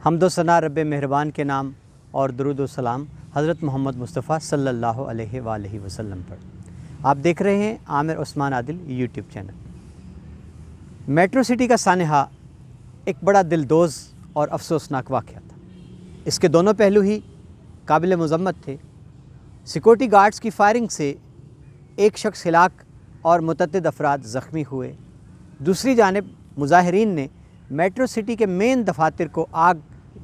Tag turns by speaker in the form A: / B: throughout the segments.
A: حمد و ثنا رب مہربان کے نام اور درود و سلام حضرت محمد مصطفیٰ صلی اللہ علیہ وآلہ وسلم پر۔ آپ دیکھ رہے ہیں عامر عثمان عادل یوٹیوب چینل۔ میٹرو سٹی کا سانحہ ایک بڑا دلدوز اور افسوسناک واقعہ تھا۔ اس کے دونوں پہلو ہی قابل مذمت تھے۔ سیکورٹی گارڈز کی فائرنگ سے ایک شخص ہلاک اور متعدد افراد زخمی ہوئے۔ دوسری جانب مظاہرین نے میٹرو سٹی کے مین دفاتر کو آگ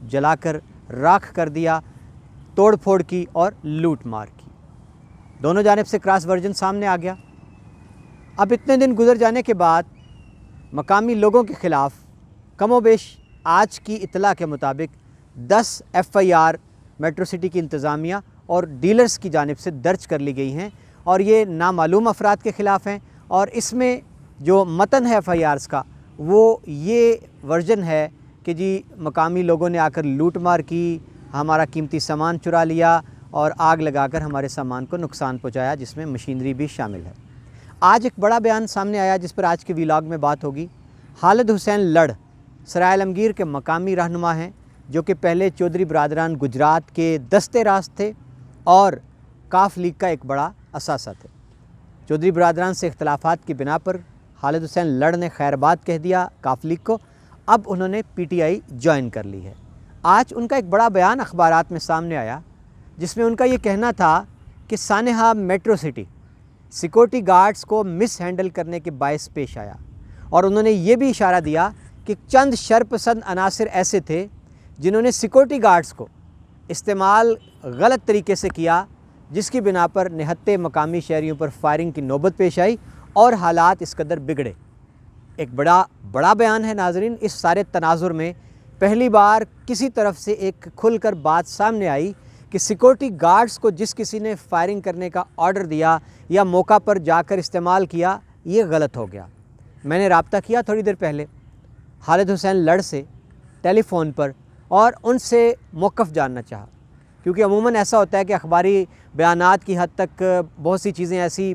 A: جلا کر راکھ کر دیا، توڑ پھوڑ کی اور لوٹ مار کی۔ دونوں جانب سے کراس ورژن سامنے آ گیا۔ اب اتنے دن گزر جانے کے بعد مقامی لوگوں کے خلاف کم و بیش آج کی اطلاع کے مطابق 10 FIR میٹرو سٹی کی انتظامیہ اور ڈیلرز کی جانب سے درج کر لی گئی ہیں، اور یہ نامعلوم افراد کے خلاف ہیں۔ اور اس میں جو متن ہے FIRs کا وہ یہ ورژن ہے کہ جی مقامی لوگوں نے آ کر لوٹ مار کی، ہمارا قیمتی سامان چرا لیا اور آگ لگا کر ہمارے سامان کو نقصان پہنچایا، جس میں مشینری بھی شامل ہے۔ آج ایک بڑا بیان سامنے آیا جس پر آج کے ویلاگ میں بات ہوگی۔ خالد حسین لڑ سرائے عالمگیر کے مقامی رہنما ہیں، جو کہ پہلے چودھری برادران گجرات کے دستے راست تھے اور کاف لیگ کا ایک بڑا اثاثہ تھے۔ چودھری برادران سے اختلافات کی بنا پر خالد حسین لڑ نے خیر بات کہہ دیا کاف لیگ کو۔ اب انہوں نے PTI جوائن کر لی ہے۔ آج ان کا ایک بڑا بیان اخبارات میں سامنے آیا، جس میں ان کا یہ کہنا تھا کہ سانحہ میٹرو سٹی سیکورٹی گارڈز کو مس ہینڈل کرنے کے باعث پیش آیا، اور انہوں نے یہ بھی اشارہ دیا کہ چند شرپسند عناصر ایسے تھے جنہوں نے سیکورٹی گارڈز کو استعمال غلط طریقے سے کیا، جس کی بنا پر نہتے مقامی شہریوں پر فائرنگ کی نوبت پیش آئی اور حالات اس قدر بگڑے۔ ایک بڑا بیان ہے ناظرین۔ اس سارے تناظر میں پہلی بار کسی طرف سے ایک کھل کر بات سامنے آئی کہ سیکورٹی گارڈز کو جس کسی نے فائرنگ کرنے کا آرڈر دیا یا موقع پر جا کر استعمال کیا، یہ غلط ہو گیا۔ میں نے رابطہ کیا تھوڑی دیر پہلے خالد حسین لڑ سے ٹیلی فون پر، اور ان سے موقف جاننا چاہا، کیونکہ عموماً ایسا ہوتا ہے کہ اخباری بیانات کی حد تک بہت سی چیزیں ایسی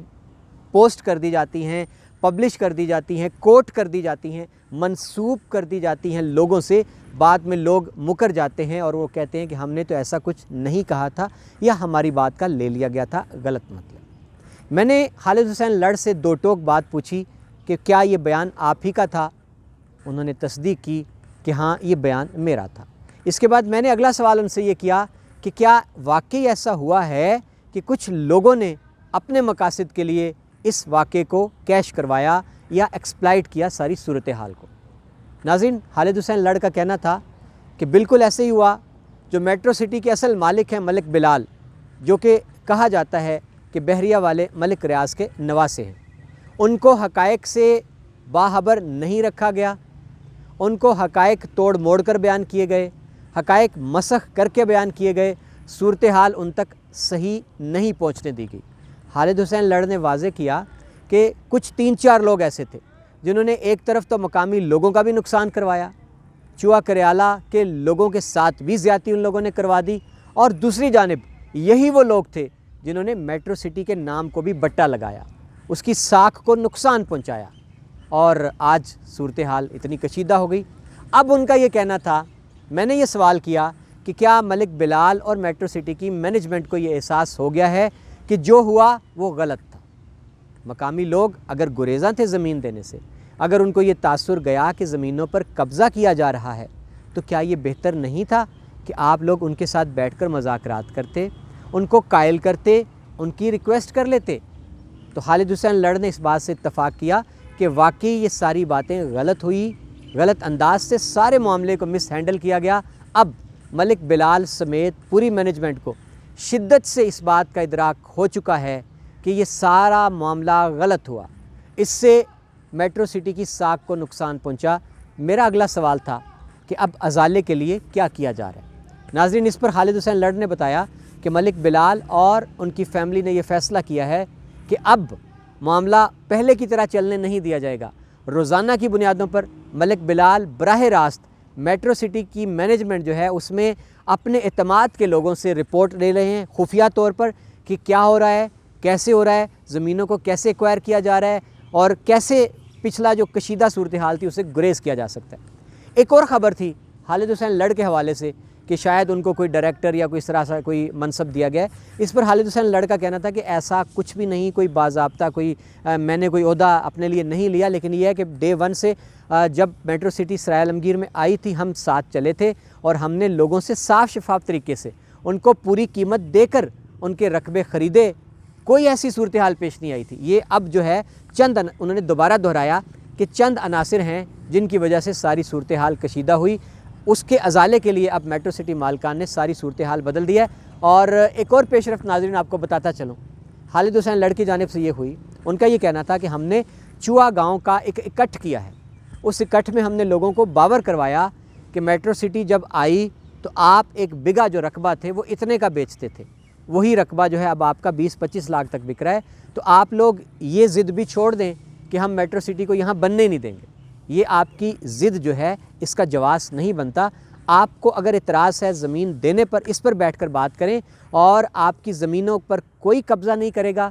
A: پوسٹ کر دی جاتی ہیں، پبلش کر دی جاتی ہیں، کوٹ کر دی جاتی ہیں، منسوب کر دی جاتی ہیں لوگوں سے، بعد میں لوگ مکر جاتے ہیں اور وہ کہتے ہیں کہ ہم نے تو ایسا کچھ نہیں کہا تھا، یا ہماری بات کا لے لیا گیا تھا غلط مطلب۔ میں نے خالد حسین لڑ سے دو ٹوک بات پوچھی کہ کیا یہ بیان آپ ہی کا تھا؟ انہوں نے تصدیق کی کہ ہاں یہ بیان میرا تھا۔ اس کے بعد میں نے اگلا سوال ان سے یہ کیا کہ کیا واقعی ایسا ہوا ہے کہ کچھ لوگوں نے اپنے مقاصد کے لیے اس واقعے کو کیش کروایا یا ایکسپلائٹ کیا ساری صورتحال کو؟ ناظرین، خالد حسین لڑ کا کہنا تھا کہ بالکل ایسے ہی ہوا۔ جو میٹرو سٹی کے اصل مالک ہیں ملک بلال، جو کہ کہا جاتا ہے کہ بحریہ والے ملک ریاض کے نواسے ہیں، ان کو حقائق سے باخبر نہیں رکھا گیا۔ ان کو حقائق توڑ موڑ کر بیان کیے گئے، حقائق مسخ کر کے بیان کیے گئے، صورتحال ان تک صحیح نہیں پہنچنے دی گئی۔ خالد حسین لڑ نے واضح کیا کہ کچھ 3-4 لوگ ایسے تھے جنہوں نے ایک طرف تو مقامی لوگوں کا بھی نقصان کروایا، چوا کریالہ کے لوگوں کے ساتھ بھی زیادتی ان لوگوں نے کروا دی، اور دوسری جانب یہی وہ لوگ تھے جنہوں نے میٹرو سٹی کے نام کو بھی بٹا لگایا، اس کی ساکھ کو نقصان پہنچایا، اور آج صورتحال اتنی کشیدہ ہو گئی۔ اب ان کا یہ کہنا تھا، میں نے یہ سوال کیا کہ کیا ملک بلال اور میٹرو سٹی کی مینجمنٹ کو یہ احساس ہو گیا ہے کہ جو ہوا وہ غلط تھا؟ مقامی لوگ اگر گریزاں تھے زمین دینے سے، اگر ان کو یہ تاثر گیا کہ زمینوں پر قبضہ کیا جا رہا ہے، تو کیا یہ بہتر نہیں تھا کہ آپ لوگ ان کے ساتھ بیٹھ کر مذاکرات کرتے، ان کو قائل کرتے، ان کی ریکویسٹ کر لیتے؟ تو خالد حسین لڑ نے اس بات سے اتفاق کیا کہ واقعی یہ ساری باتیں غلط ہوئی، غلط انداز سے سارے معاملے کو مس ہینڈل کیا گیا۔ اب ملک بلال سمیت پوری مینجمنٹ کو شدت سے اس بات کا ادراک ہو چکا ہے کہ یہ سارا معاملہ غلط ہوا، اس سے میٹرو سٹی کی ساکھ کو نقصان پہنچا۔ میرا اگلا سوال تھا کہ اب ازالے کے لیے کیا کیا جا رہا ہے؟ ناظرین، اس پر خالد حسین لڑ نے بتایا کہ ملک بلال اور ان کی فیملی نے یہ فیصلہ کیا ہے کہ اب معاملہ پہلے کی طرح چلنے نہیں دیا جائے گا۔ روزانہ کی بنیادوں پر ملک بلال براہ راست میٹرو سٹی کی مینجمنٹ جو ہے اس میں اپنے اعتماد کے لوگوں سے رپورٹ لے رہے ہیں خفیہ طور پر کہ کیا ہو رہا ہے، کیسے ہو رہا ہے، زمینوں کو کیسے ایکوائر کیا جا رہا ہے، اور کیسے پچھلا جو کشیدہ صورتحال تھی اسے گریز کیا جا سکتا ہے۔ ایک اور خبر تھی خالد حسین لڑ کے حوالے سے کہ شاید ان کو کوئی ڈائریکٹر یا کوئی اس طرح سا کوئی منصب دیا گیا ہے، اس پر خالد حسین لڑ کا کہنا تھا کہ ایسا کچھ بھی نہیں، کوئی باضابطہ کوئی میں نے کوئی عہدہ اپنے لیے نہیں لیا، لیکن یہ ہے کہ ڈے 1 سے جب میٹرو سٹی سرائے عالمگیر میں آئی تھی ہم ساتھ چلے تھے اور ہم نے لوگوں سے صاف شفاف طریقے سے ان کو پوری قیمت دے کر ان کے رقبے خریدے، کوئی ایسی صورتحال پیش نہیں آئی تھی۔ یہ اب جو ہے چند انہوں نے دوبارہ دہرایا کہ چند عناصر ہیں جن کی وجہ سے ساری صورتحال کشیدہ ہوئی، اس کے ازالے کے لیے اب میٹرو سٹی مالکان نے ساری صورتحال بدل دی ہے۔ اور ایک اور پیش رفت ناظرین آپ کو بتاتا چلوں، خالد حسین لڑ کی جانب سے یہ ہوئی، ان کا یہ کہنا تھا کہ ہم نے چوہا گاؤں کا ایک اکٹھ کیا ہے، اس اکٹھ میں ہم نے لوگوں کو باور کروایا کہ میٹرو سٹی جب آئی تو آپ ایک بگھا جو رقبہ تھے وہ اتنے کا بیچتے تھے، وہی رقبہ جو ہے اب آپ کا 20-25 لاکھ تک بک رہا ہے، تو آپ لوگ یہ ضد بھی چھوڑ دیں کہ ہم میٹرو سٹی کو یہاں بننے نہیں دیں گے۔ یہ آپ کی ضد جو ہے اس کا جواز نہیں بنتا۔ آپ کو اگر اعتراض ہے زمین دینے پر، اس پر بیٹھ کر بات کریں، اور آپ کی زمینوں پر کوئی قبضہ نہیں کرے گا،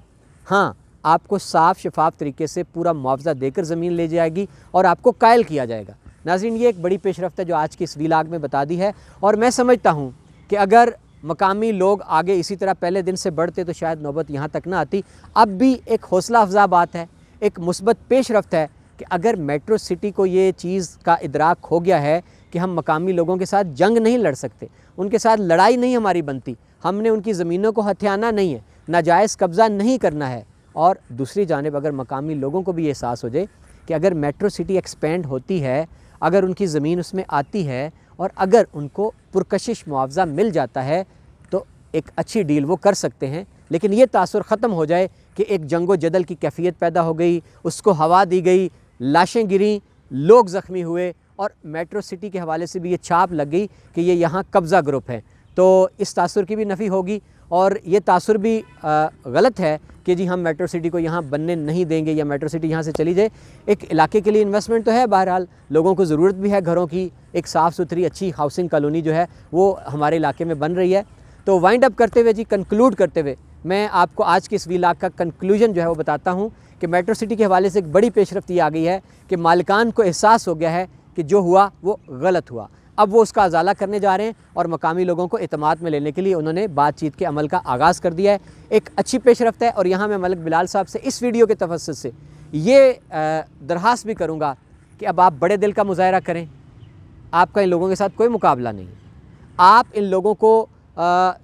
A: ہاں آپ کو صاف شفاف طریقے سے پورا معاوضہ دے کر زمین لے جائے گی اور آپ کو قائل کیا جائے گا۔ ناظرین یہ ایک بڑی پیش رفت ہے جو آج کی اس ویلاگ میں بتا دی ہے، اور میں سمجھتا ہوں کہ اگر مقامی لوگ آگے اسی طرح پہلے دن سے بڑھتے تو شاید نوبت یہاں تک نہ آتی۔ اب بھی ایک حوصلہ افزا بات ہے، ایک مثبت پیش رفت ہے کہ اگر میٹرو سٹی کو یہ چیز کا ادراک ہو گیا ہے کہ ہم مقامی لوگوں کے ساتھ جنگ نہیں لڑ سکتے، ان کے ساتھ لڑائی نہیں ہماری بنتی، ہم نے ان کی زمینوں کو ہتھیانا نہیں ہے، ناجائز قبضہ نہیں کرنا ہے، اور دوسری جانب اگر مقامی لوگوں کو بھی یہ احساس ہو جائے کہ اگر میٹرو سٹی ایکسپینڈ ہوتی ہے، اگر ان کی زمین اس میں آتی ہے اور اگر ان کو پرکشش معاوضہ مل جاتا ہے تو ایک اچھی ڈیل وہ کر سکتے ہیں، لیکن یہ تاثر ختم ہو جائے کہ ایک جنگ و جدل کی کیفیت پیدا ہو گئی، اس کو ہوا دی گئی، لاشیں گریں، لوگ زخمی ہوئے، اور میٹرو سٹی کے حوالے سے بھی یہ چھاپ لگ گئی کہ یہ یہاں قبضہ گروپ ہے، تو اس تاثر کی بھی نفی ہوگی، اور یہ تاثر بھی غلط ہے کہ جی ہم میٹرو سٹی کو یہاں بننے نہیں دیں گے یا میٹرو سٹی یہاں سے چلی جائے۔ ایک علاقے کے لیے انویسٹمنٹ تو ہے، بہرحال لوگوں کو ضرورت بھی ہے گھروں کی، ایک صاف ستھری اچھی ہاؤسنگ کالونی جو ہے وہ ہمارے علاقے میں بن رہی ہے۔ تو وائنڈ اپ کرتے ہوئے جی، کنکلوڈ کرتے ہوئے میں آپ کو آج کی اس ویلاگ کا کنکلوژن جو ہے وہ بتاتا ہوں کہ میٹرو سٹی کے حوالے سے ایک بڑی پیش رفت یہ آ گئی ہے کہ مالکان کو احساس ہو گیا ہے کہ جو ہوا وہ غلط ہوا، اب وہ اس کا ازالہ کرنے جا رہے ہیں اور مقامی لوگوں کو اعتماد میں لینے کے لیے انہوں نے بات چیت کے عمل کا آغاز کر دیا ہے۔ ایک اچھی پیش رفت ہے، اور یہاں میں ملک بلال صاحب سے اس ویڈیو کے تفصیل سے یہ درخواست بھی کروں گا کہ اب آپ بڑے دل کا مظاہرہ کریں، آپ کا ان لوگوں کے ساتھ کوئی مقابلہ نہیں، آپ ان لوگوں کو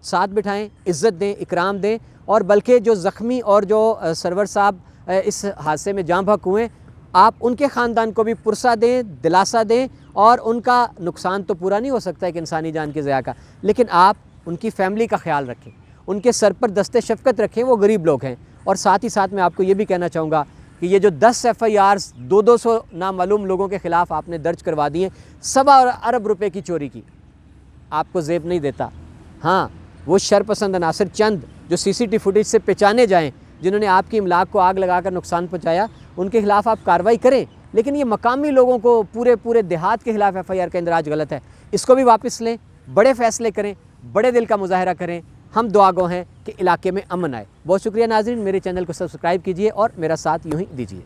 A: ساتھ بٹھائیں، عزت دیں، اکرام دیں، اور بلکہ جو زخمی اور جو سرور صاحب اس حادثے میں جاں بحق ہوئے، آپ ان کے خاندان کو بھی پرسہ دیں، دلاسا دیں، اور ان کا نقصان تو پورا نہیں ہو سکتا ایک انسانی جان کے ضیاع کا، لیکن آپ ان کی فیملی کا خیال رکھیں، ان کے سر پر دست شفقت رکھیں، وہ غریب لوگ ہیں۔ اور ساتھ ہی ساتھ میں آپ کو یہ بھی کہنا چاہوں گا کہ یہ جو 10 FIRs 200 نامعلوم لوگوں کے خلاف آپ نے درج کروا دی ہیں، 7 ارب روپے کی چوری کی، آپ کو زیب نہیں دیتا۔ ہاں وہ شرپسند عناصر چند جو CCTV فوٹیج سے پہچانے جائیں، جنہوں نے آپ کی املاک کو آگ لگا کر نقصان پہنچایا، ان کے خلاف آپ کارروائی کریں، لیکن یہ مقامی لوگوں کو پورے دیہات کے خلاف FIR کا اندراج غلط ہے، اس کو بھی واپس لیں، بڑے فیصلے کریں، بڑے دل کا مظاہرہ کریں، ہم دعا گو ہیں کہ علاقے میں امن آئے۔ بہت شکریہ ناظرین، میرے چینل کو سبسکرائب کیجئے اور میرا ساتھ یوں ہی دیجئے۔